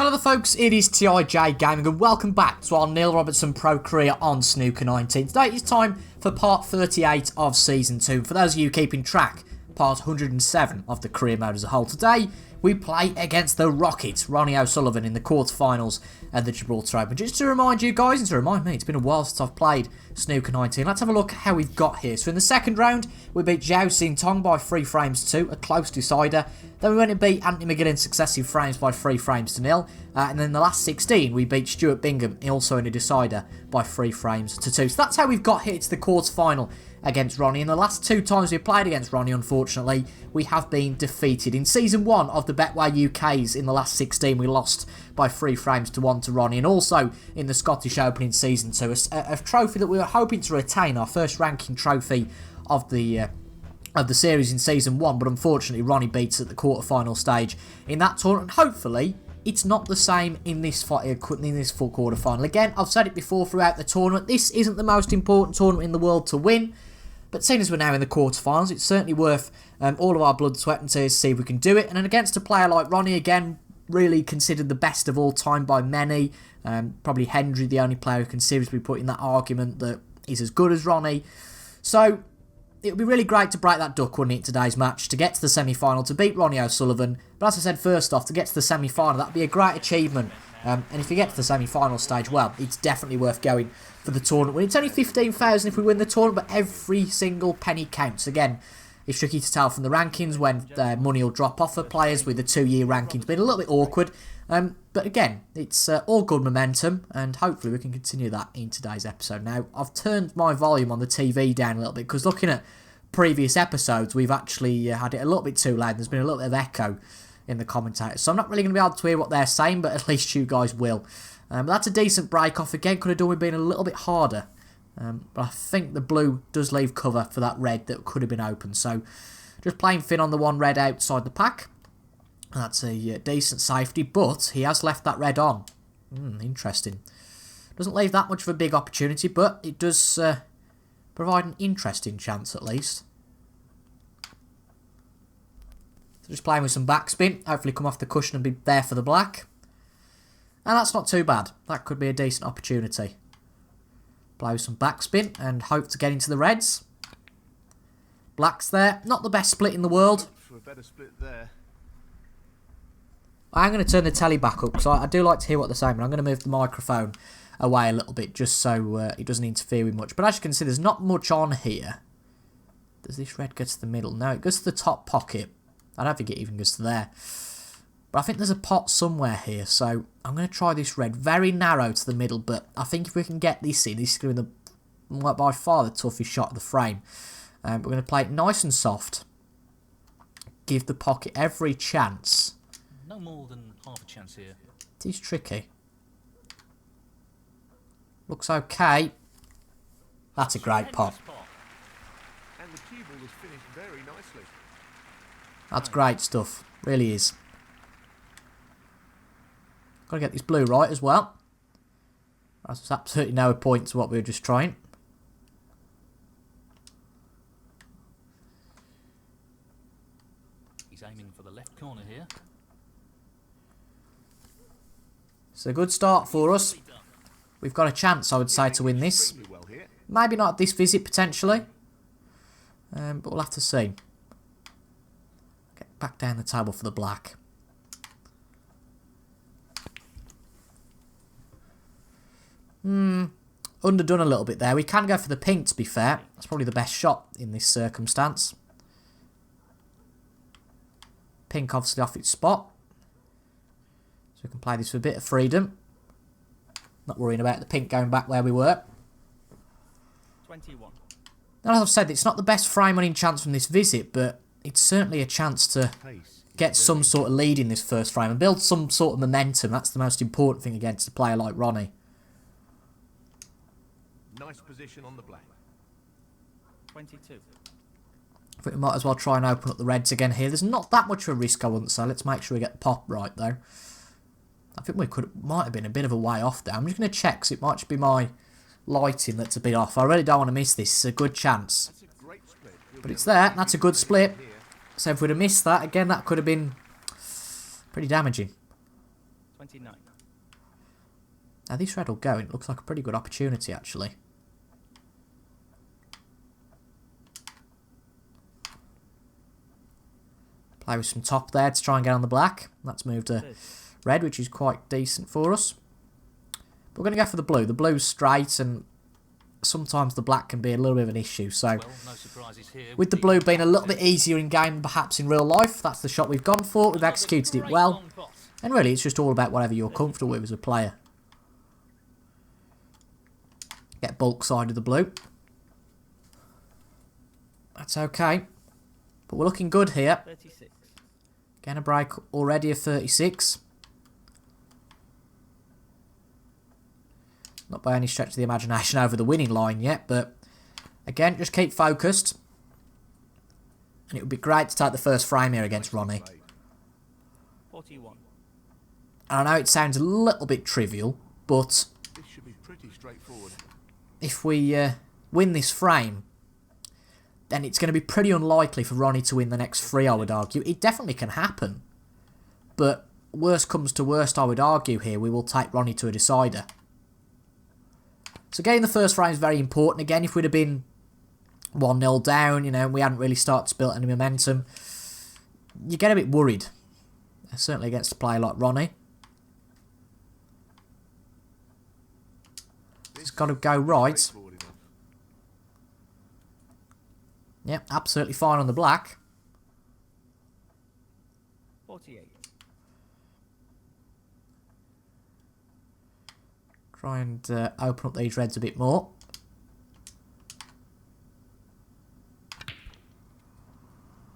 Hello there folks, it is TIJ Gaming and welcome back to our Neil Robertson Pro career on Snooker 19. Today it's time for part 38 of Season 2. For those of you keeping track, part 107 of the career mode as a whole. Today we play against the Rocket, Ronnie O'Sullivan, in the quarterfinals at the Gibraltar Open. Just to remind you guys, and to remind me, it's been a while since I've played Snooker 19. Let's have a look at how we've got here. So in the second round, we beat Zhao Xin Tong by 3 frames to 2, a close decider. Then we went and beat Anthony McGill in successive frames by 3 frames to 0. And then in the last 16, we beat Stuart Bingham, also in a decider, by 3 frames to 2. So that's how we've got here to the quarterfinal against Ronnie. In the last 2 times we've played against Ronnie, unfortunately, we have been defeated. In Season 1 of the Betway UK's, in the last 16, we lost by 3 frames to 1 to Ronnie. And also in the Scottish Open in Season 2, a trophy that we were hoping to retain, our first ranking trophy of the series in Season 1, but unfortunately Ronnie beats at the quarterfinal stage in that tournament. Hopefully it's not the same in this full quarterfinal. Again, I've said it before throughout the tournament, this isn't the most important tournament in the world to win, but seeing as we're now in the quarterfinals, it's certainly worth all of our blood, sweat and tears to see if we can do it. And then against a player like Ronnie, again, really considered the best of all time by many. Probably Hendry, the only player who can seriously put in that argument that is as good as Ronnie. So it would be really great to break that duck, wouldn't it, today's match, to get to the semi-final, to beat Ronnie O'Sullivan. But as I said, first off, to get to the semi-final, that would be a great achievement. And if you get to the semi-final stage, well, it's definitely worth going for the tournament. It's only 15,000 if we win the tournament, but every single penny counts. Again, it's tricky to tell from the rankings when money will drop off for players with the 2-year rankings being a little bit awkward. But again, it's all good momentum, and hopefully we can continue that in today's episode. Now, I've turned my volume on the TV down a little bit, because looking at previous episodes, we've actually had it a little bit too loud. There's been a little bit of echo in the commentators, so I'm not really going to be able to hear what they're saying, but at least you guys will. But that's a decent break off. Again, could have done with being a little bit harder. But I think the blue does leave cover for that red that could have been open. So just playing Finn on the 1 red outside the pack. That's a decent safety, but he has left that red on. Interesting. Doesn't leave that much of a big opportunity, but it does provide an interesting chance at least. So just playing with some backspin. Hopefully come off the cushion and be there for the black. And that's not too bad. That could be a decent opportunity. Play with some backspin and hope to get into the reds. Black's there. Not the best split in the world. For a better split there. I'm going to turn the telly back up because I do like to hear what they're saying, but I'm going to move the microphone away a little bit just so it doesn't interfere with much. But as you can see, there's not much on here. Does this red go to the middle? No, it goes to the top pocket. I don't think it even goes to there. But I think there's a pot somewhere here, so I'm going to try this red. Very narrow to the middle, but I think if we can get this in, this is going to be by far the toughest shot of the frame. We're going to play it nice and soft. Give the pocket every chance. No more than half a chance here. It is tricky. Looks okay. That's a great pot. And the cue ball was finished very nicely. That's great stuff. Really is. Got to get this blue right as well. That's absolutely no point to what we were just trying. He's aiming for the left corner here. It's a good start for us. We've got a chance, I would say, to win this. Maybe not this visit, potentially. But we'll have to see. Get back down the table for the black. Underdone a little bit there. We can go for the pink, to be fair. That's probably the best shot in this circumstance. Pink obviously off its spot. So we can play this with a bit of freedom. Not worrying about the pink going back where we were. 21. Now, as I've said, it's not the best frame winning chance from this visit, but it's certainly a chance to get some sort of lead in this first frame and build some sort of momentum. That's the most important thing against a player like Ronnie. Nice position on the black. 22. I think we might as well try and open up the reds again here. There's not that much of a risk, I wouldn't say. Let's make sure we get the pop right, though. I think we might have been a bit of a way off there. I'm just going to check, because it might just be my lighting that's a bit off. I really don't want to miss this. It's a good chance. But it's there. That's a good split. So if we'd have missed that, again, that could have been pretty damaging. 29. Now this red will go. It looks like a pretty good opportunity, actually. Play with some top there to try and get on the black. That's moved to red, which is quite decent for us. But we're going to go for the blue. The blue's straight, and sometimes the black can be a little bit of an issue. So, Well, no surprises here. with the blue being a little bit easier in game than perhaps in real life, that's the shot we've gone for. We've executed it well. And really, it's just all about whatever you're comfortable with as a player. Get bulk side of the blue. That's okay. But we're looking good here. 36. Getting a break already of 36. Not by any stretch of the imagination over the winning line yet, but again, just keep focused. And it would be great to take the first frame here against Ronnie. 41. And I know it sounds a little bit trivial, but This should be pretty straightforward. if we win this frame, then it's going to be pretty unlikely for Ronnie to win the next three, I would argue. It definitely can happen. But worst comes to worst, I would argue here, we will take Ronnie to a decider. So getting the first frame is very important. Again, if we'd have been 1-0 down, you know, and we hadn't really started to build any momentum, you get a bit worried. Certainly against a player like Ronnie. It's got to go right. Straightforward enough. Yep, absolutely fine on the black. 48. Try and open up these reds a bit more.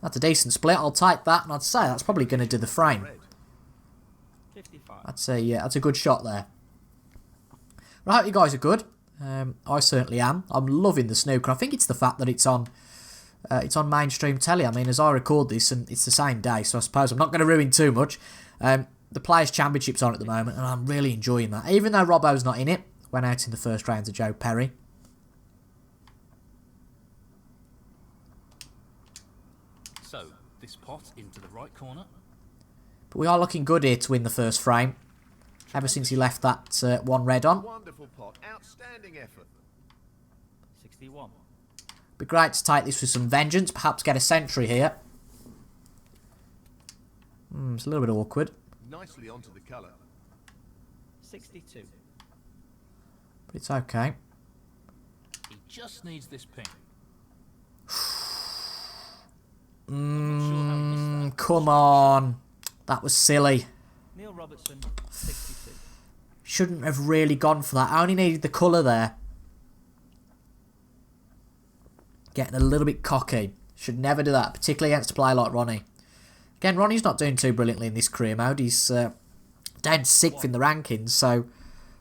That's a decent split. I'll take that, and I'd say that's probably going to do the frame. Red. 55. That's a good shot there. Well, I hope you guys are good. I certainly am. I'm loving the snooker. I think it's the fact that it's on mainstream telly. I mean, as I record this, and it's the same day, so I suppose I'm not going to ruin too much. The Players' Championship's on at the moment, and I'm really enjoying that. Even though Robbo's not in it, went out in the first round to Joe Perry. So, this pot into the right corner. But we are looking good here to win the first frame. Ever since he left that one red on. Wonderful pot. Outstanding effort. 61. Be great to take this with some vengeance. Perhaps get a century here. It's a little bit awkward. Nicely onto the colour. 62. But it's okay. He just needs this ping. Come on. That was silly. Neil Robertson, 62. Shouldn't have really gone for that. I only needed the colour there. Getting a little bit cocky. Should never do that, particularly against a player like Ronnie. Again, Ronnie's not doing too brilliantly in this career mode. He's down 6th in the rankings, so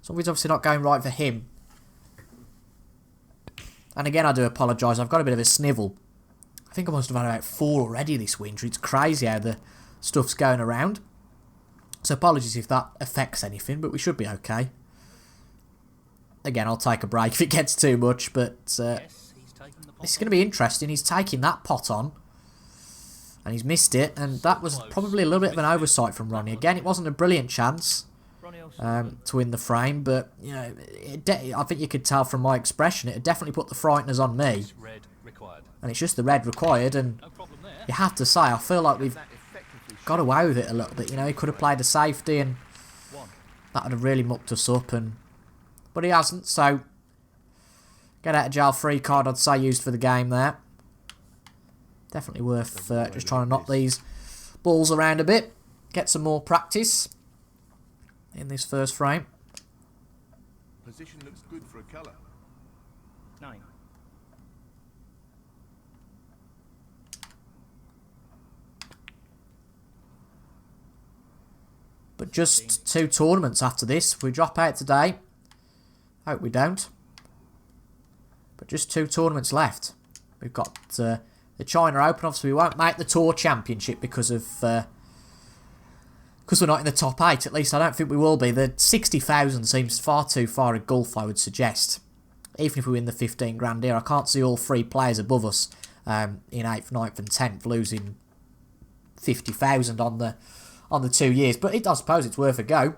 something's obviously not going right for him. And again, I do apologise. I've got a bit of a snivel. I think I must have had about 4 already this winter. It's crazy how the stuff's going around. So apologies if that affects anything, but we should be okay. Again, I'll take a break if it gets too much, but Yes, he's taken the pot. this is going to be interesting. He's taking that pot on, and he's missed it, and that was probably a little bit of an oversight from Ronnie. Again, it wasn't a brilliant chance Ronnie also. to win the frame, but you know, I think you could tell from my expression, it definitely put the frighteners on me, Red required. and it's just the red required, and No problem there. you have to say, I feel like we've That effectively got away with it a little bit. You know, he could have played a safety, and 1. that would have really mucked us up, but he hasn't, so get out of jail free card, I'd say, used for the game there. Definitely worth just trying to knock these balls around a bit, get some more practice in this first frame. position looks good for a colour. 9. But just 2 tournaments after this. If we drop out today, hope we don't. But just 2 tournaments left. We've got the China Open. Obviously, we won't make the Tour Championship because we're not in the top 8. At least I don't think we will be. The 60,000 seems far too far a gulf, I would suggest. Even if we win the 15 grand here, I can't see all 3 players above us in 8th, 9th and 10th losing 50,000 on the 2 years. But I suppose it's worth a go.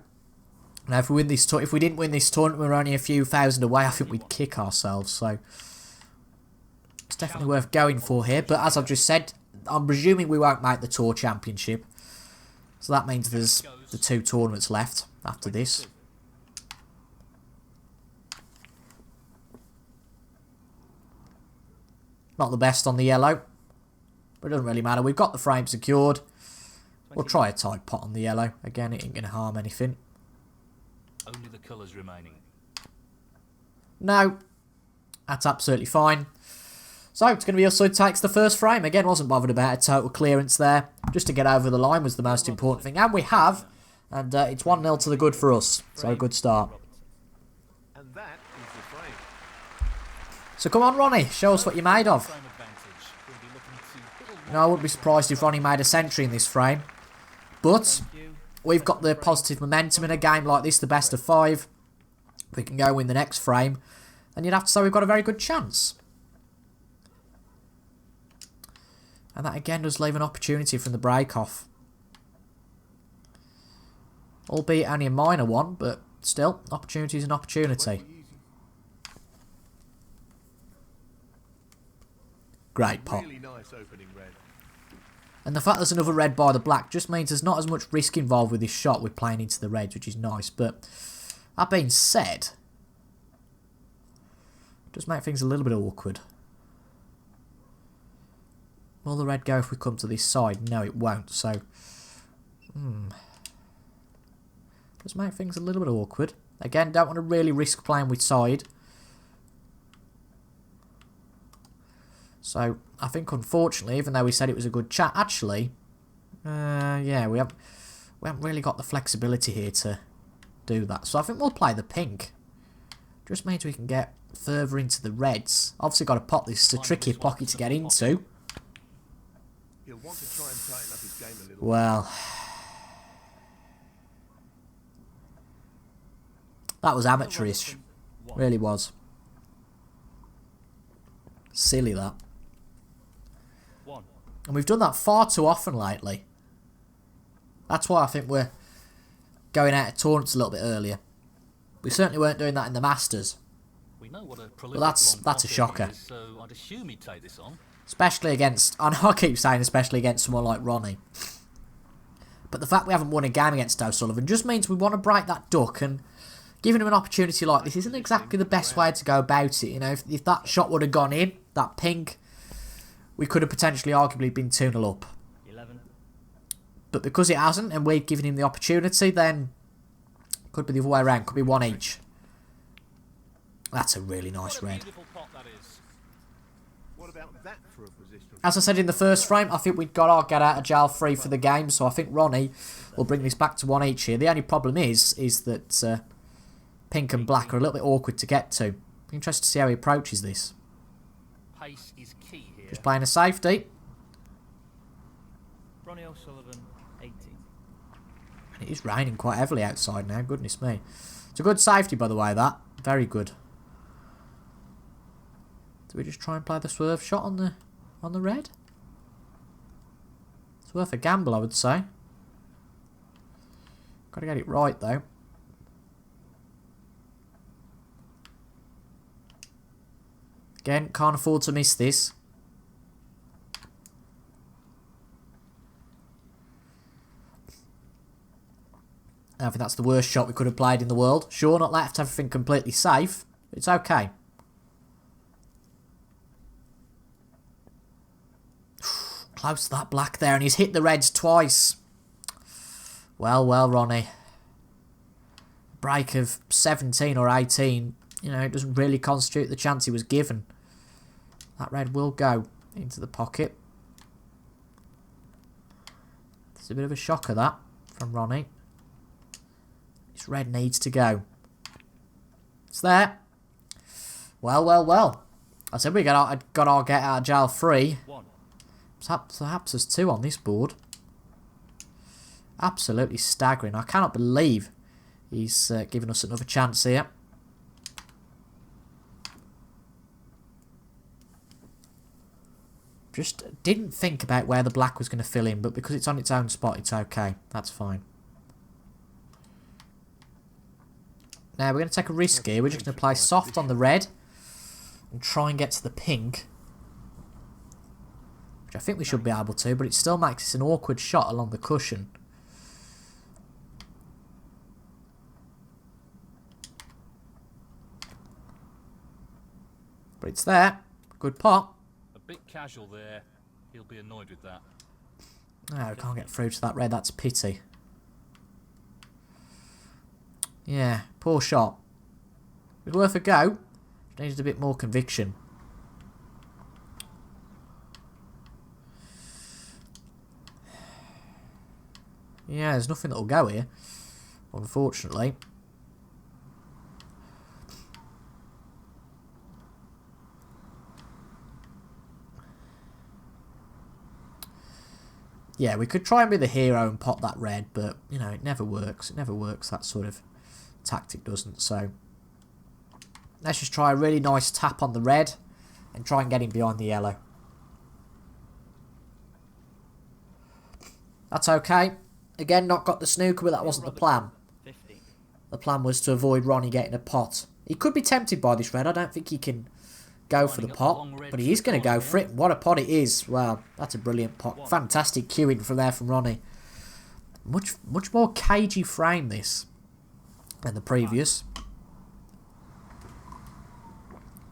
Now, if we didn't win this tournament, we're only a few thousand away. I think we'd kick ourselves. So it's definitely worth going for here. But as I've just said, I'm presuming we won't make the Tour Championship. So that means there's the 2 tournaments left after this. Not the best on the yellow, but it doesn't really matter. We've got the frame secured. We'll try a tight pot on the yellow. Again, it ain't going to harm anything. Only the colours remaining. No, that's absolutely fine. So it's going to be us who takes the first frame. Again, wasn't bothered about a total clearance there. Just to get over the line was the most important thing. And we have. And it's 1-0 to the good for us. So a good start. And that is the frame. So come on, Ronnie. Show us what you're made of. You know, I wouldn't be surprised if Ronnie made a century in this frame. But we've got the positive momentum in a game like this, the best of 5. If we can go win the next frame, then you'd have to say we've got a very good chance. And that again does leave an opportunity from the break-off. Albeit only a minor one, but still, opportunity is an opportunity. Great pot. Really nice opening red. And the fact there's another red by the black just means there's not as much risk involved with this shot with playing into the reds, which is nice. But that being said, it does make things a little bit awkward. Will the red go if we come to this side? No, it won't. So, does make things a little bit awkward. Again, don't want to really risk playing with side. So, I think unfortunately, even though we said it was a good chat, actually, yeah, we haven't really got the flexibility here to do that. So I think we'll play the pink. Just means we can get further into the reds. Obviously got to pot this. It's a tricky pocket to get into. He'll want to try and tighten up his game a little. Well, that was amateurish. Really was. Silly that. And we've done that far too often lately. That's why I think we're going out of tournaments a little bit earlier. We certainly weren't doing that in the Masters. We know what a But that's a shocker. is, so I'd assume he'd take this on. Especially against, I know I keep saying especially against someone like Ronnie. But the fact we haven't won a game against O'Sullivan just means we want to break that duck, and giving him an opportunity like this isn't exactly the best way to go about it. You know, if that shot would have gone in, that pink, we could have potentially arguably been 2-0 up. 11. But because it hasn't, and we've given him the opportunity, then could be the other way around. Could be 1 each. That's a really nice red. What about that for a position? As I said in the first frame, I think we've got our get out of jail free for the game. So I think Ronnie will bring this back to 1 each here. The only problem is that pink and black are a little bit awkward to get to. Be interested to see how he approaches this. Pace is key here. Just playing a safety. Ronnie O'Sullivan, 18. And it is raining quite heavily outside now, goodness me. It's a good safety, by the way, that. Very good. Do we just try and play the swerve shot on the red? It's worth a gamble, I would say. Got to get it right, though. Again, can't afford to miss this. I think that's the worst shot we could have played in the world. Sure, not left everything completely safe, but it's okay. Close to that black there, and he's hit the reds twice. Well, well, Ronnie. Break of 17 or 18, you know, it doesn't really constitute the chance he was given. That red will go into the pocket. It's a bit of a shocker, that, from Ronnie. This red needs to go. It's there. Well, well, well. I said we got our get out of jail free. Perhaps there's 2 on this board. Absolutely staggering. I cannot believe he's given us another chance here. Just didn't think about where the black was going to fill in, but because it's on its own spot, it's okay. That's fine. Now we're going to take a risk here. We're just going to play soft on the red and try and get to the pink. Which I think we should be able to, but it still makes it an awkward shot along the cushion. But it's there. Good pot. A bit casual there. He'll be annoyed with that. No, we can't get through to that red. That's a pity. Yeah, poor shot. It was worth a go. Needed a bit more conviction. Yeah, there's nothing that'll go here, unfortunately. Yeah, we could try and be the hero and pop that red, but, you know, it never works. It never works, that sort of tactic doesn't. So, let's just try a really nice tap on the red and try and get him behind the yellow. That's okay. Again, not got the snooker, but that wasn't the plan. 50. The plan was to avoid Ronnie getting a pot. He could be tempted by this red. I don't think he can go for the pot, but he is going to go for it. What a pot it is. Wow, that's a brilliant pot. Fantastic cueing from there from Ronnie. Much more cagey frame this than the previous.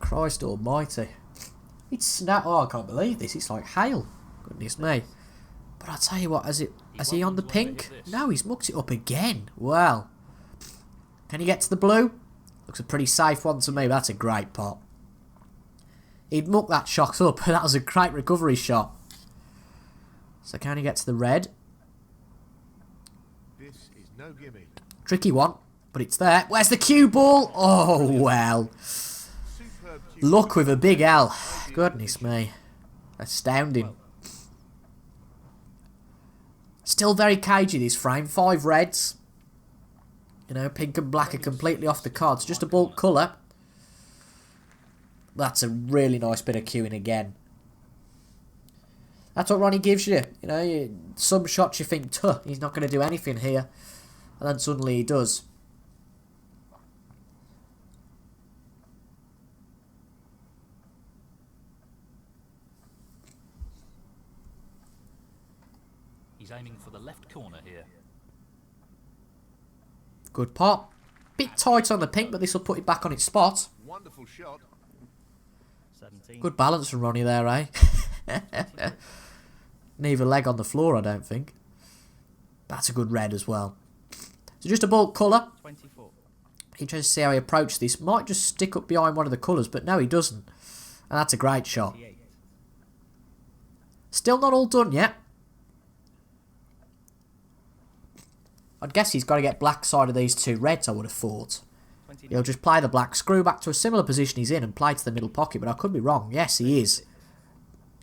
Christ almighty. It's snap. Oh, I can't believe this. It's like hail. Goodness me. But I'll tell you what, has he on the pink? No, he's mucked it up again. Well, can he get to the blue? Looks a pretty safe one to me. That's a great pot. He'd mucked that shot up. That was a great recovery shot. So can he get to the red? This is no gimme. Tricky one, but it's there. Where's the cue ball? Oh, well. Superb cue. Luck with a big L. Goodness me. Astounding. Still very cagey, this frame. 5 reds. You know, pink and black are completely off the cards. Just a bulk colour. That's a really nice bit of cueing again. That's what Ronnie gives you. You know, some shots you think, tuh, he's not going to do anything here. And then suddenly he does. He's aiming for the left corner here. Good pot. Bit tight on the pink, but this will put it back on its spot. Wonderful shot. 17. Good balance from Ronnie there, eh? Neither leg on the floor, I don't think. That's a good red as well. So just a bulk colour. 24. Interesting to see how he approached this. Might just stick up behind one of the colours, but no, he doesn't. And that's a great shot. 28. Still not all done yet. I'd guess he's got to get black side of these 2 reds, I would have thought. 29. He'll just play the black, screw back to a similar position he's in and play to the middle pocket, but I could be wrong. Yes, he is.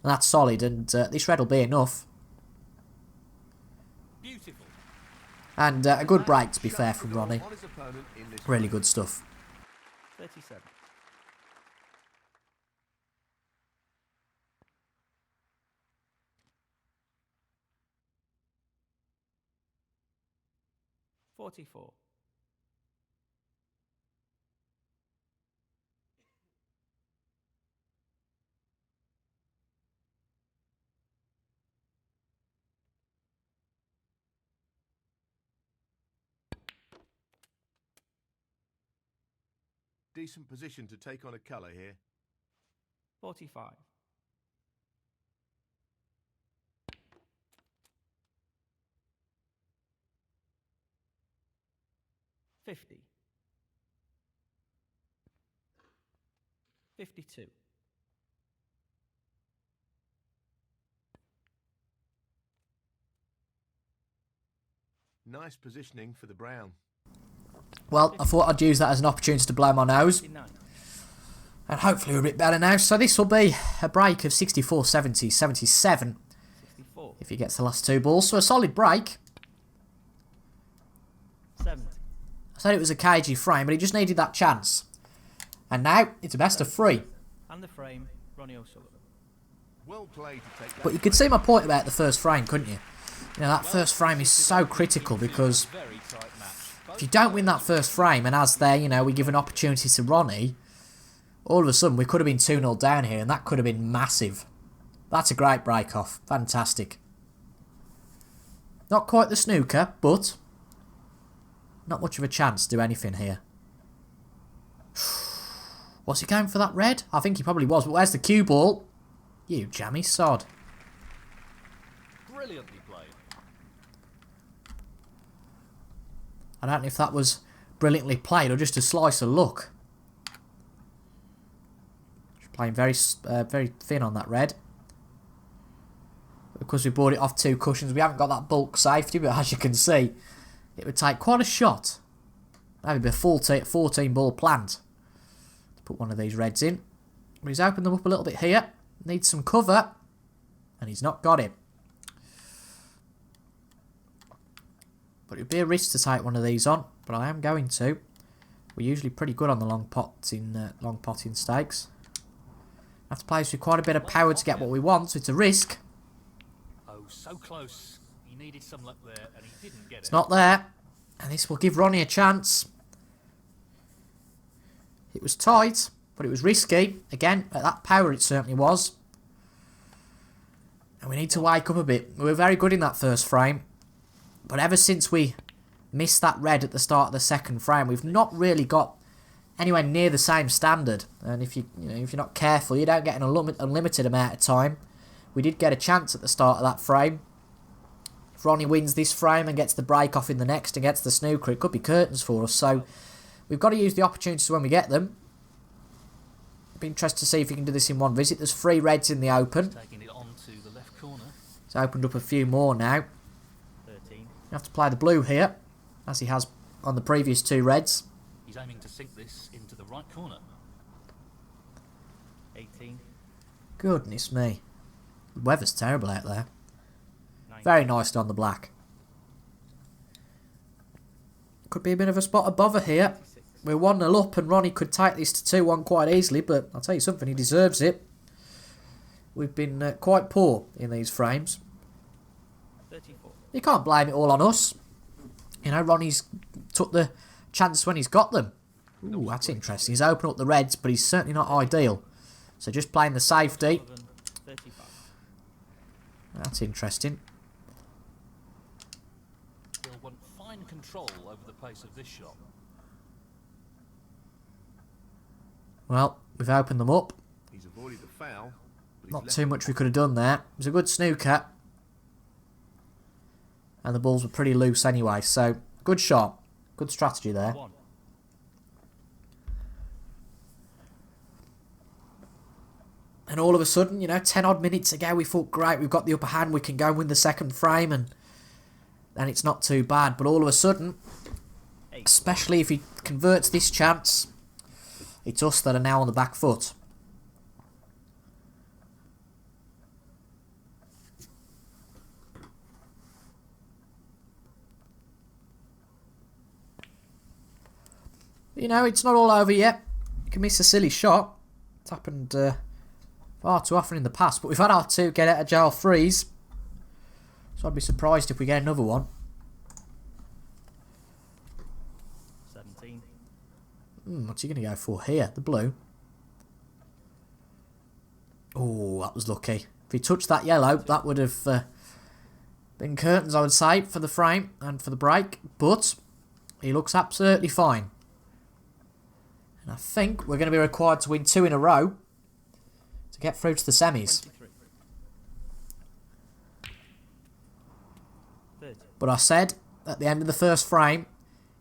And that's solid, and this red will be enough. Beautiful. And a good break, to be fair, from Ronnie. On his opponent in this Really good stuff. 37. 44. decent position to take on a colour here. 45. 50. 52. 'Nice positioning for the brown. Well, I thought I'd use that as an opportunity to blow my nose. 59. And hopefully we're a bit better now. So this will be a break of 64, 70, 77 64. if he gets the last two balls. So a solid break. 70. I said it was a cagey frame, but he just needed that chance. And now it's a best of three. And the frame, Ronnie O'Sullivan. Well played to take that. But you could see my point about the first frame, couldn't you? You know, that first frame is so critical because Very tight match. if you don't win that first frame, and as there, you know, we give an opportunity to Ronnie, all of a sudden we could have been 2-0 down here, and that could have been massive. That's a great break-off. Fantastic. Not quite the snooker, but not much of a chance to do anything here. Was he going for that red? I think he probably was, but where's the cue ball? You jammy sod. Brilliantly played. I don't know if that was brilliantly played or just a slice of luck. Just playing very thin on that red. Because we bought it off 2 cushions, we haven't got that bulk safety, but as you can see, it would take quite a shot. Maybe a 14 ball plant to put one of these reds in. But he's opened them up a little bit here. Needs some cover, and he's not got it. But it would be a risk to take one of these on, but I am going to. We're usually pretty good on the long potting stakes. Have to play this with quite a bit of power to get what we want, so it's a risk. Oh, so close. He needed some luck there, and he didn't get it. It's not there, and this will give Ronnie a chance. It was tight, but it was risky. Again, at that power it certainly was. And we need to wake up a bit. We were very good in that first frame. But ever since we missed that red at the start of the second frame, we've not really got anywhere near the same standard. And if if you're not careful, you don't get an unlimited amount of time. We did get a chance at the start of that frame. If Ronnie wins this frame and gets the break off in the next and gets the snooker, it could be curtains for us. So we've got to use the opportunities when we get them. Be interested to see if we can do this in one visit. There's 3 reds in the open. Taking it on to the left corner. He's opened up a few more now. 13. You have to play the blue here, as he has on the previous 2 reds. He's aiming to sink this into the right corner. 18. Goodness me. The weather's terrible out there. 19. Very nice on the black. Could be a bit of a spot of bother here. 26. We're 1-0 up and Ronnie could take this to 2-1 quite easily, but I'll tell you something, he deserves it. We've been quite poor in these frames. 34. You can't blame it all on us. You know, Ronnie's took the chances when he's got them. Ooh, that's interesting. He's opened up the reds, but he's certainly not ideal. So just playing the safety. 35. That's interesting. He'll want fine control over the pace of this shot. Well, we've opened them up. He's avoided the foul. But he's Not left too much we could have done there. It was a good snooker. And the balls were pretty loose anyway, so good shot. Good strategy there. 1. And all of a sudden, 10 odd minutes ago, we thought, great, we've got the upper hand, we can go and win the second frame, and then it's not too bad. But all of a sudden, 8. especially if he converts this chance, it's us that are now on the back foot. It's not all over yet. You can miss a silly shot. It's happened far too often in the past, but we've had our 2 get out of jail frees. So I'd be surprised if we get another one. 17. What's he going to go for here? The blue. Oh, that was lucky. If he touched that yellow, that would have been curtains, I would say, for the frame and for the break. But he looks absolutely fine. And I think we're going to be required to win 2 in a row to get through to the semis. 23. 30. But I said at the end of the first frame,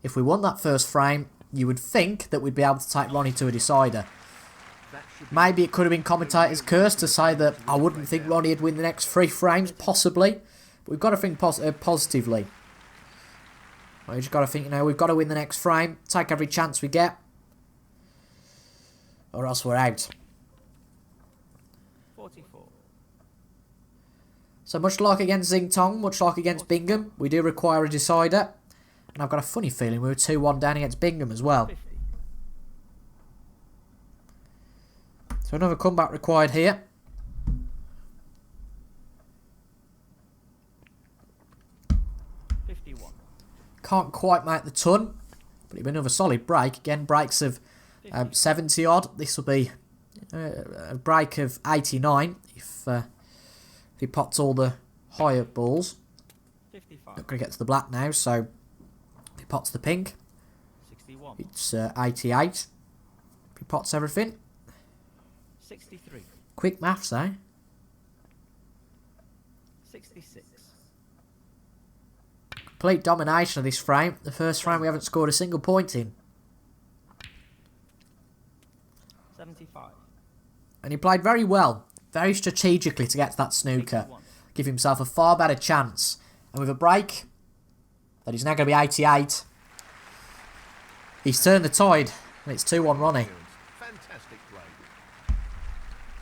if we won that first frame, you would think that we'd be able to take Ronnie to a decider. Maybe it could have been commentators' curse to say that I wouldn't think Ronnie would win the next 3 frames, possibly. But we've got to think positively. We've just got to think, we've got to win the next frame, take every chance we get, or else we're out. 44. So much like against Xingtong, much like against Bingham, we do require a decider. And I've got a funny feeling we were 2-1 down against Bingham as well. 50. So another comeback required here. Can't quite make the ton, but it'll be another solid break. Again, breaks of 70 odd. This will be a break of 89 if he pots all the higher balls. 55. Not going to get to the black now, so if he pots the pink, 61. it's 88. If he pots everything. 63. Quick maths, eh? 66. Complete domination of this frame. The first frame we haven't scored a single point in. 75. And he played very well, very strategically to get to that snooker. 81. Give himself a far better chance. And with a break, that is now going to be 88. He's turned the tide, and it's 2-1 Ronnie. Fantastic play.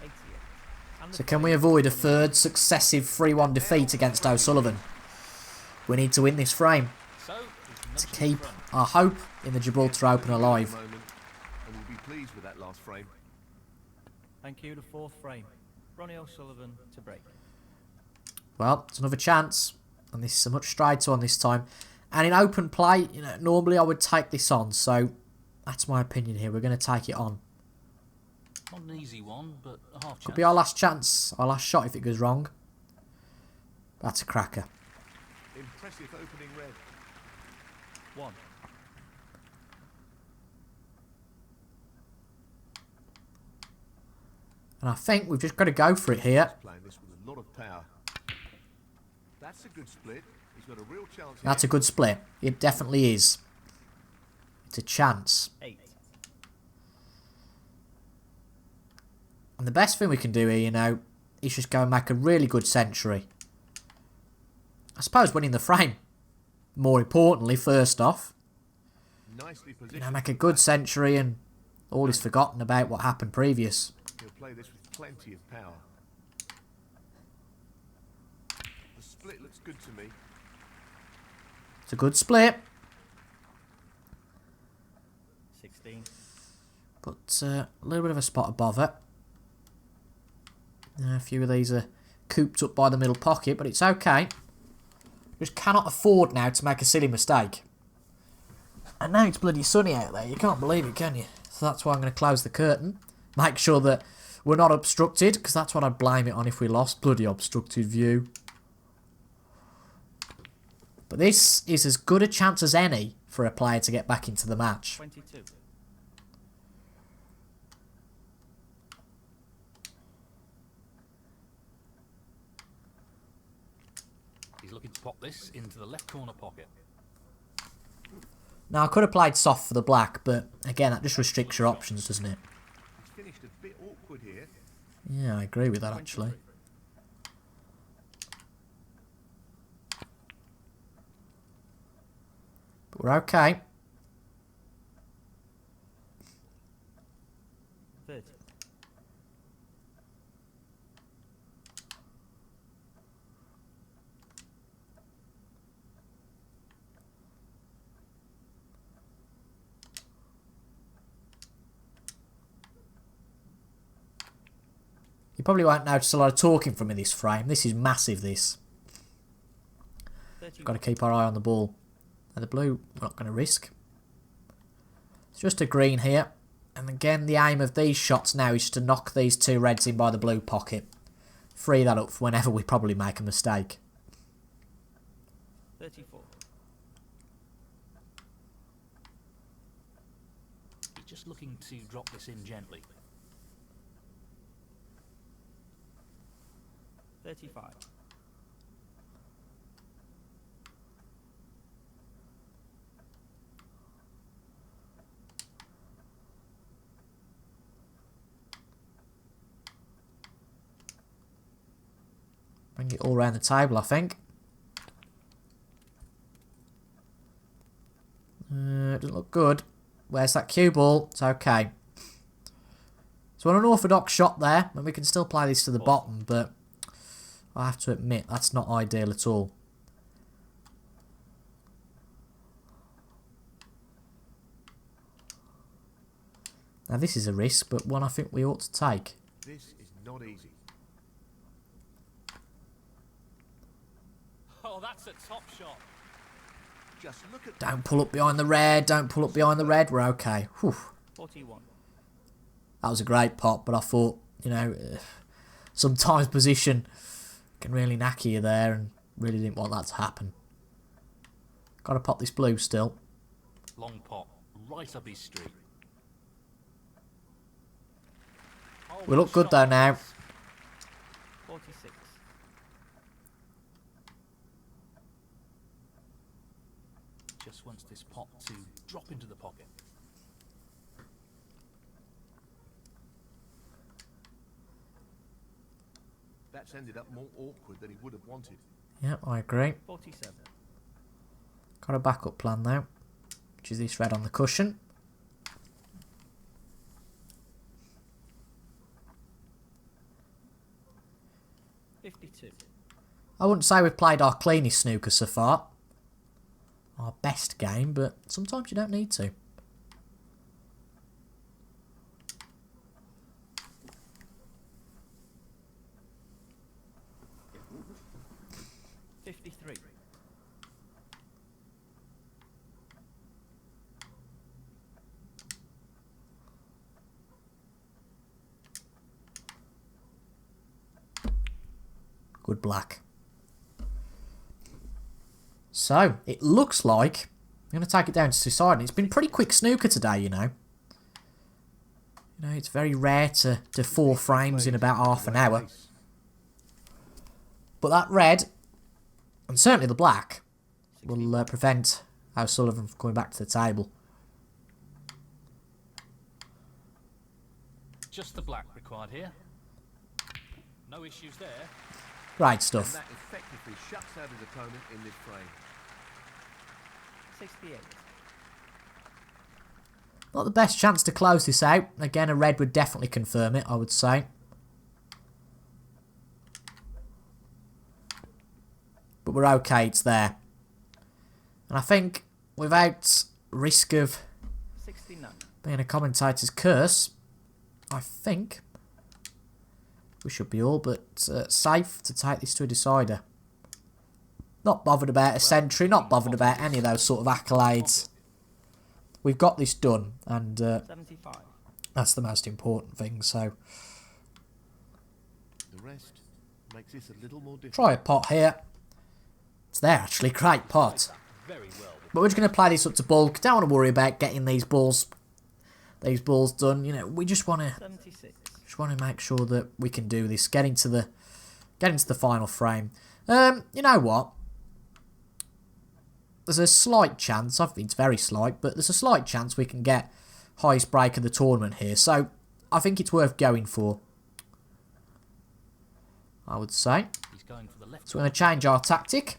88. And So can we avoid a third successive 3-1 defeat against O'Sullivan? We need to win this frame So, he's to nudged keep in front. our hope in the Gibraltar Open alive. Moment, and we'll be pleased with that last frame. Thank you. The fourth frame. Ronnie O'Sullivan to break. Well, it's another chance, and this is a much straighter one this time. And in open play, you know, normally I would take this on, so that's my opinion here. We're going to take it on. Not an easy one, but a half Could chance. be our last chance, our last shot if it goes wrong. That's a cracker. Impressive opening red. 1. And I think we've just got to go for it here. Playing this with a lot of power. That's a good split. He's got a real chance here. That's a good split. It definitely is. It's a chance. 8. And the best thing we can do here, you know, is just go and make a really good century. I suppose winning the frame. More importantly, first off. Nicely You positioned. know, make a good century and all is forgotten about what happened previous. He'll play this with plenty of power. The split looks good to me. It's a good split. 16. But a little bit of a spot of bother. A few of these are cooped up by the middle pocket, but it's okay. Just cannot afford now to make a silly mistake. And now it's bloody sunny out there. You can't believe it, can you? So that's why I'm going to close the curtain. Make sure that we're not obstructed, because that's what I'd blame it on if we lost. Bloody obstructed view. But this is as good a chance as any for a player to get back into the match. 22. He's looking to pop this into the left corner pocket. Now, I could have played soft for the black, but again, that just restricts your options, doesn't it? He's finished a bit awkward here. Yeah, I agree with that, actually. 23. But we're okay. 30. You probably won't notice a lot of talking from me this frame. This is massive, this. 31. Got to keep our eye on the ball. Now the blue, we're not going to risk. It's just a green here. And again, the aim of these shots now is to knock these two reds in by the blue pocket. Free that up for whenever we probably make a mistake. 34. He's just looking to drop this in gently. 35. Bring it all around the table, I think. Doesn't look good. Where's that cue ball? It's okay. So an unorthodox shot there, and we can still play this to the bottom, but I have to admit, that's not ideal at all. Now this is a risk, but one I think we ought to take. This is not easy. Oh, that's a top shot. Just look at Don't pull up behind the red. Don't pull up behind the red. We're okay. Whew. 41. That was a great pot, but I thought, you know, sometimes position can really knacker you there, and really didn't want that to happen. Got to pop this blue still. Long pot, right up his street. Oh, We look good though now. 46. Just wants this pot to drop into the pocket. that's ended up more awkward than he would have wanted. Yep, I agree. 47. Got a backup plan now, which is this red on the cushion. I wouldn't say we've played our cleanest snooker so far. Our best game, but sometimes you don't need to. Good black. So, it looks like I'm going to take it down to two-sided. It's been pretty quick snooker today, you know. You know, it's very rare to do 4 frames in about half an hour. But that red, and certainly the black, will prevent O'Sullivan from coming back to the table. Just the black required here. No issues there. Great And stuff. that effectively shuts out his opponent in this frame. 68. Not the best chance to close this out. Again, a red would definitely confirm it, I would say. But we're okay, it's there. And I think, without risk of 69. being a commentator's curse, I think we should be all but safe to take this to a decider. Not bothered about a century, not bothered about any of those sort of accolades. We've got this done, and 75. that's the most important thing, so The rest makes this a little more difficult. try a pot here. It's there actually, great pot. Very well. But we're just going to play this up to bulk. Don't want to worry about getting these balls done. You know, we just want to 76. make sure that we can do this. Get into the final frame. You know what? There's a slight chance. I think it's very slight, but there's a slight chance we can get highest break of the tournament here. So I think it's worth going for, I would say. He's going for the left. So we're going to change our tactic.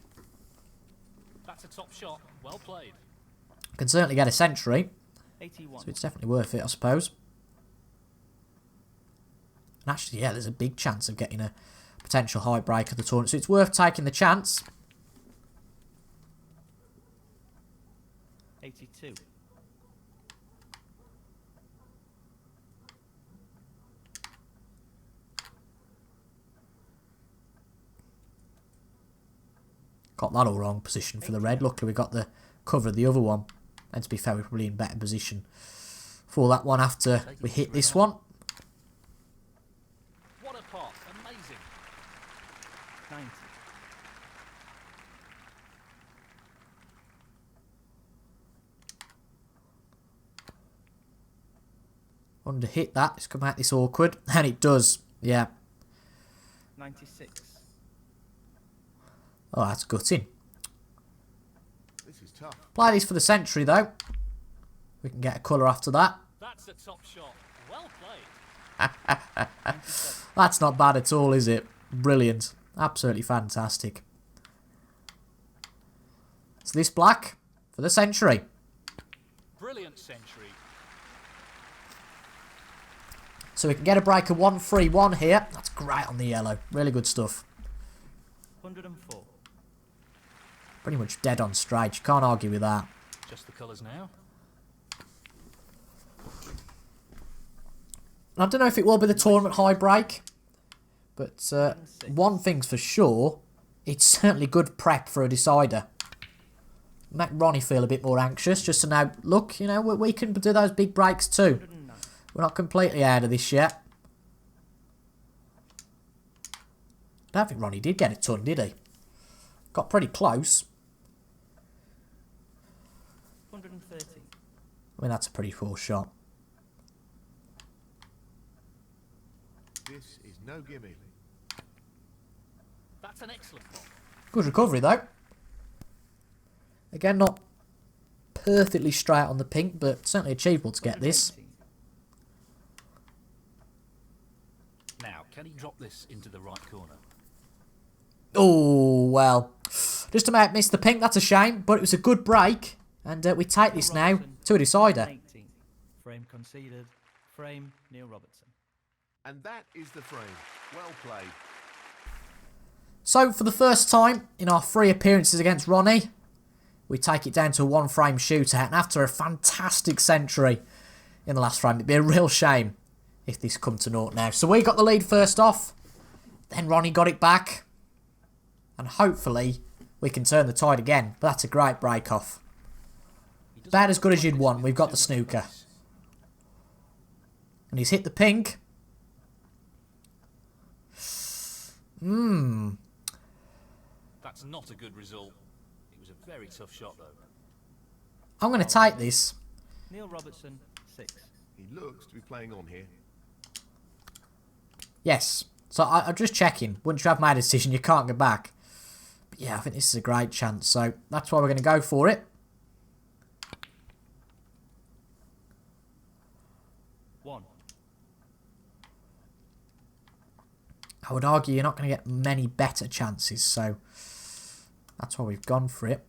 That's a top shot. Well played. Can certainly get a century, 81. so it's definitely worth it, I suppose. And actually, yeah, there's a big chance of getting a potential high break of the tournament, so it's worth taking the chance. 82. Got that all wrong position for the red. Luckily we got the cover of the other one. And to be fair, we're probably in better position for that one after we hit this one. What a pot. Amazing. 90. Wanted to hit that. It's going to make this awkward. And it does. Yeah. 96. Oh, that's gutting. This is tough. Play this for the century, though. We can get a colour after that. That's a top shot. Well played. That's not bad at all, is it? Brilliant. Absolutely fantastic. So this black for the century. Brilliant century. So we can get a break of 1-3-1 here. That's great on the yellow. Really good stuff. 104. Pretty much dead on straight. You can't argue with that. Just the colours now. I don't know if it will be the tournament high break, but one thing's for sure, it's certainly good prep for a decider. make Ronnie feel a bit more anxious, just to know, look, you know, we can do those big breaks too. 109. We're not completely out of this yet. I don't think Ronnie did get a ton, did he? Got pretty close. 130. I mean, that's a pretty poor shot. This is no gimme. That's an excellent pot. Good recovery, though. Again, not perfectly straight on the pink, but certainly achievable to get this. 180. Now, can he drop this into the right corner? Oh, well. Just about missed the pink. That's a shame, but it was a good break. And we take this now to a decider. 180. Frame conceded. Frame, Neil Robertson. And that is the frame. Well played. So, for the first time in our 3 appearances against Ronnie, we take it down to a 1-frame shootout. And after a fantastic century in the last frame, it'd be a real shame if this come to naught now. So we got the lead first off. Then Ronnie got it back. And hopefully we can turn the tide again. But that's a great break off. About as good as you'd want. We've got the snooker. And he's hit the pink. That's not a good result. It was a very tough shot, though. I'm going to take this. Neil Robertson, 6. He looks to be playing on here. Yes. So I'm just checking. Once you have made a decision, you can't go back. But yeah, I think this is a great chance. So that's why we're going to go for it. 1. I would argue you're not going to get many better chances. So that's why we've gone for it.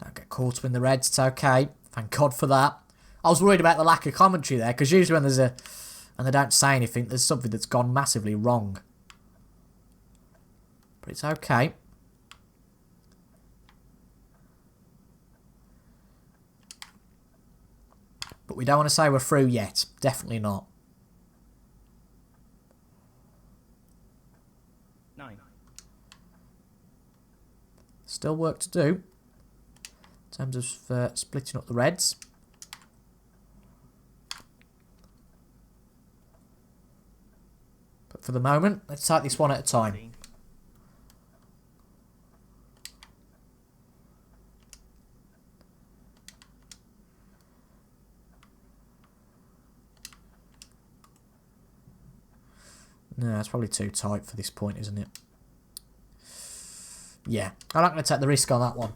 Don't get caught up in the reds. It's okay. Thank God for that. I was worried about the lack of commentary there, because usually when there's and they don't say anything, there's something that's gone massively wrong. But it's okay. But we don't want to say we're through yet. Definitely not. 9. Still work to do. In terms of splitting up the reds. But for the moment, let's take this one at a time. 15. No, it's probably too tight for this point, isn't it? Yeah, I'm not going to take the risk on that one.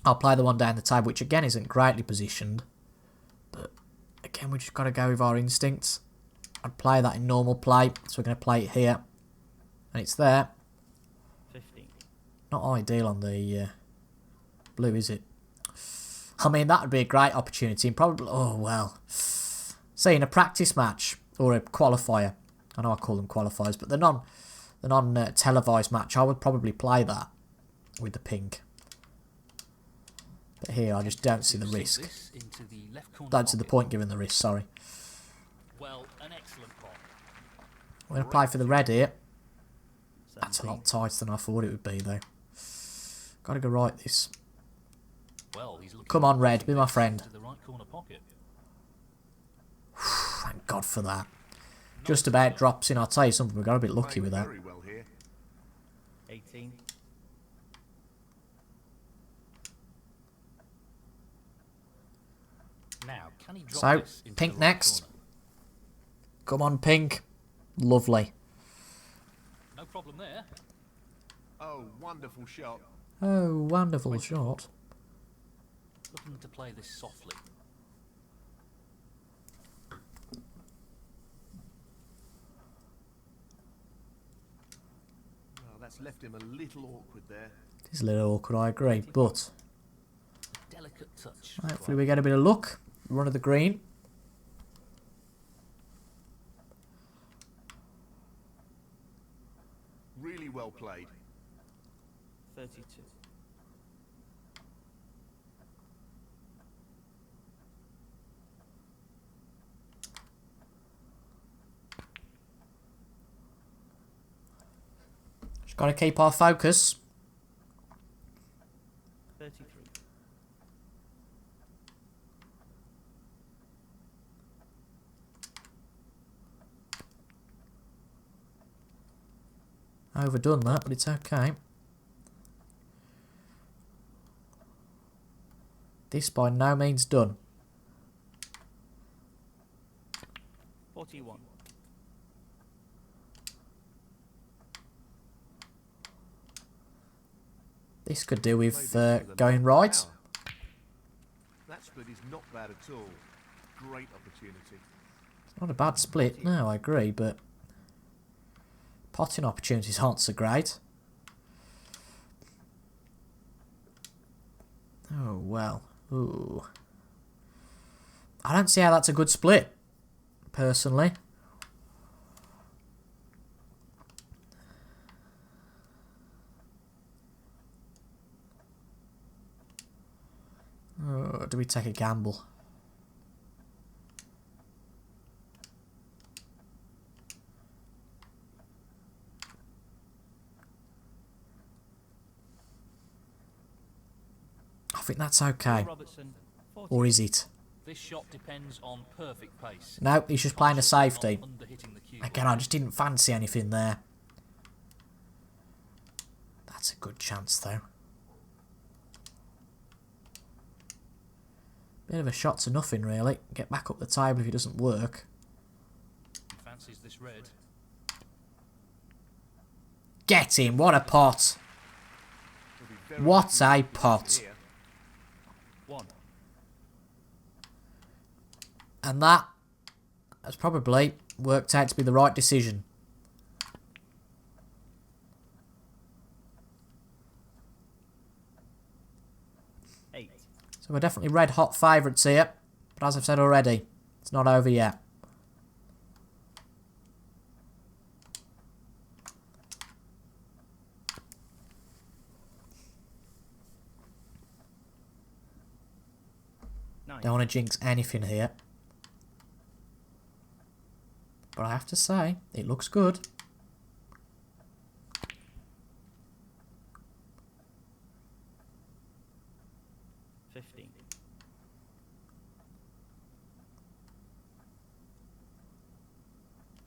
I'll play the one down the table, which again isn't greatly positioned. But again, we just got to go with our instincts. I'd play that in normal play, so we're going to play it here. And it's there. 15. Not ideal on the blue, is it? I mean, that would be a great opportunity. And probably, oh, well. Say in a practice match or a qualifier. I know I call them qualifiers, but the non-televised match, I would probably play that with the pink. But here, I just don't see the risk. Don't see the point given the risk, sorry. Well, an excellent pot. We're going to play for the red here. That's a 17. lot tighter than I thought it would be, though. Got to go right this. Well, he's looking Come on, red, be my friend. to the right corner pocket. Thank God for that. Just about drops in. I'll tell you something, we got a bit lucky Playing with that. very well here. 18. Now, can he drop So, this into pink the right next. corner? Come on, pink. Lovely. No problem there. Oh, wonderful shot. Oh, wonderful shot. Looking to play this softly. Well, that's left him a little awkward there. It is a little awkward, I agree, but Delicate touch. hopefully we get a bit of luck. Run of the green. Really well played. 32. Got to keep our focus. 33. Overdone that, but it's okay. This by no means done. 41. This could do with Maybe for the going knock right. power. That split is not bad at all. Great opportunity. It's not a bad split, no, I agree, but potting opportunities aren't so great. Oh, well. Ooh. I don't see how that's a good split, personally. Oh, do we take a gamble? I think that's okay. Robertson, 40. Or is it? This shot depends on perfect pace. No, he's just playing a safety. Not under-hitting the cue. Again, I just didn't fancy anything there. That's a good chance, though. Bit of a shot to nothing, really. Get back up the table if it doesn't work. He fancies this red. Get him! What a pot! Will be very What happy a with this pot! here. 1. And that has probably worked out to be the right decision. So we're definitely red hot favourites here. But as I've said already, it's not over yet. Don't want to jinx anything here. But I have to say, it looks good.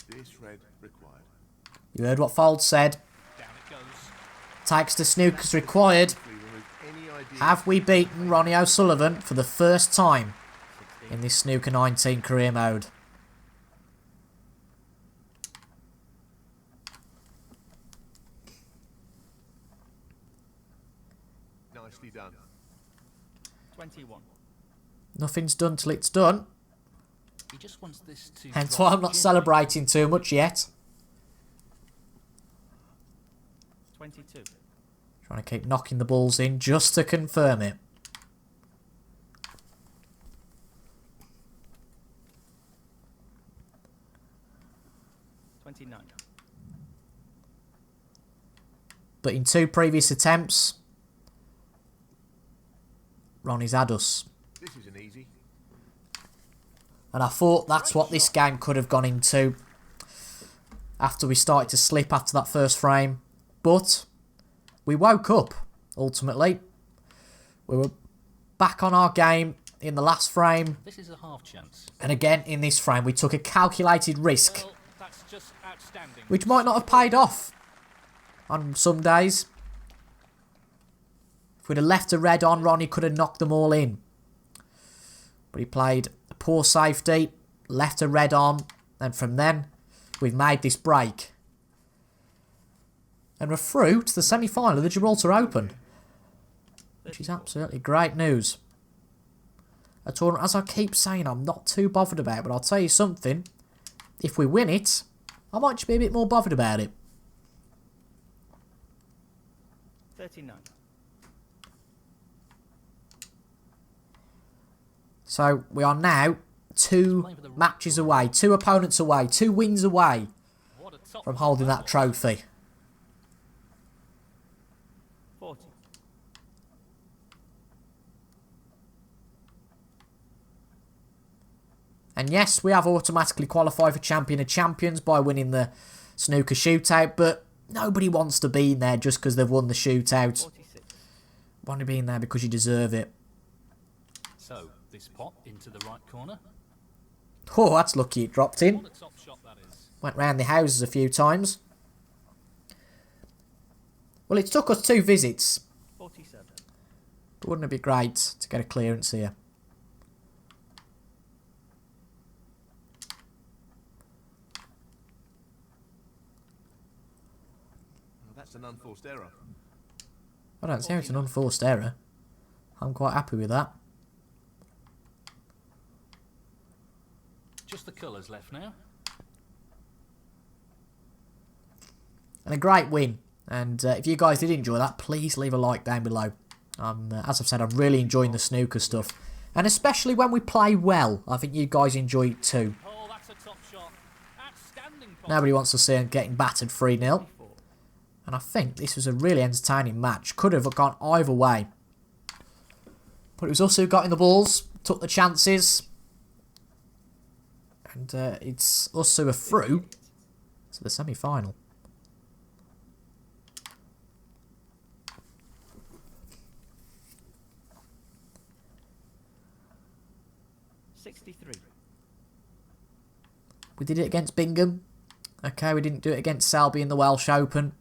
This red required. You heard what Fold said. Down it goes. Takes to Snooker's required. We remove any idea. Have we beaten Ronnie O'Sullivan for the first time in this Snooker 19 career mode? Nicely done. 21. Nothing's done till it's done. He just wants this to. Hence drop why I'm not gently. celebrating too much yet. 22. Trying to keep knocking the balls in just to confirm it. But in two previous attempts, Ronnie's had us. This isn't easy. And I thought that's what this game could have gone into after we started to slip after that first frame. But we woke up, ultimately. We were back on our game in the last frame. This is a half chance. And again, in this frame, we took a calculated risk, Well, that's just outstanding. which might not have paid off on some days. If we'd have left a red on, Ronnie could have knocked them all in. But he played a poor safety, left a red on, and from then, we've made this break. And we're through to the semi-final of the Gibraltar Open, which is absolutely great news. A tournament, as I keep saying, I'm not too bothered about, but I'll tell you something. If we win it, I might just be a bit more bothered about it. 39. So we are now 2 matches away, 2 opponents away, 2 wins away What a top from holding that trophy. 40. And yes, we have automatically qualified for Champion of Champions by winning the snooker shootout, but Nobody wants to be in there just because they've won the shootout. 46. Want to be in there because you deserve it. So, this pot into the right corner. Oh, that's lucky it dropped in. What a top shot that is. Went round the houses a few times. Well, it took us 2 visits. 47. But wouldn't it be great to get a clearance here? Oh, that's an unforced error. I don't see how it's an unforced error. I'm quite happy with that. Just the colours left now. And a great win. And if you guys did enjoy that, please leave a like down below. As I've said, I'm really enjoying the snooker stuff. And especially when we play well. I think you guys enjoy it too. Oh, that's a top shot. Outstanding pot. Nobody wants to see him getting battered 3-0. And I think this was a really entertaining match. Could have gone either way. But it was us who got in the balls, took the chances. And it's us who are through to the semi-final. We did it against Bingham. Okay, we didn't do it against Selby in the Welsh Open.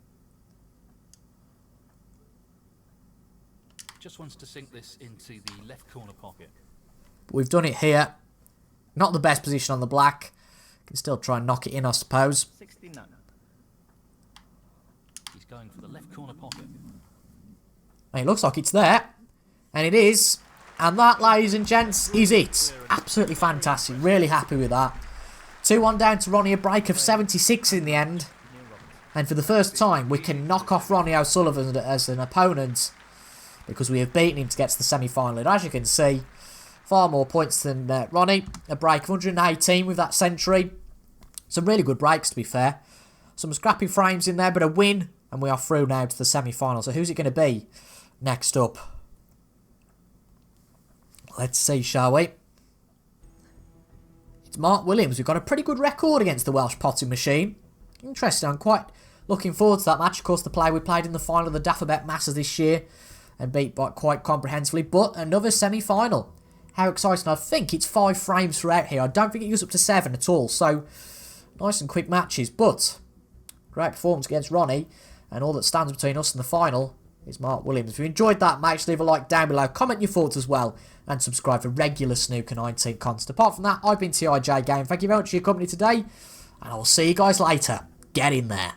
Just wants to sink this into the left corner pocket. But we've done it here. Not the best position on the black. Can still try and knock it in, I suppose. 69. He's going for the left corner pocket. And it looks like it's there. And it is. And that, ladies and gents, is it. Absolutely fantastic. Really happy with that. 2-1 down to Ronnie, a break of 76 in the end. And for the first time, we can knock off Ronnie O'Sullivan as an opponent because we have beaten him to get to the semi-final. And as you can see, far more points than Ronnie. A break of 118 with that century. Some really good breaks, to be fair. Some scrappy frames in there, but a win. And we are through now to the semi-final. So who's it going to be next up? Let's see, shall we? It's Mark Williams. We've got a pretty good record against the Welsh potting machine. Interesting. I'm quite looking forward to that match. Of course, the player we played in the final of the Dafabet Masters this year and beat by quite comprehensively. But another semi-final. How exciting. I think it's 5 frames throughout here. I don't think it goes up to 7 at all. So, nice and quick matches. But, great performance against Ronnie. And all that stands between us and the final is Mark Williams. If you enjoyed that match, leave a like down below. Comment your thoughts as well. And subscribe for regular Snooker 19 content. Apart from that, I've been TIJ Game. Thank you very much for your company today. And I will see you guys later. Get in there.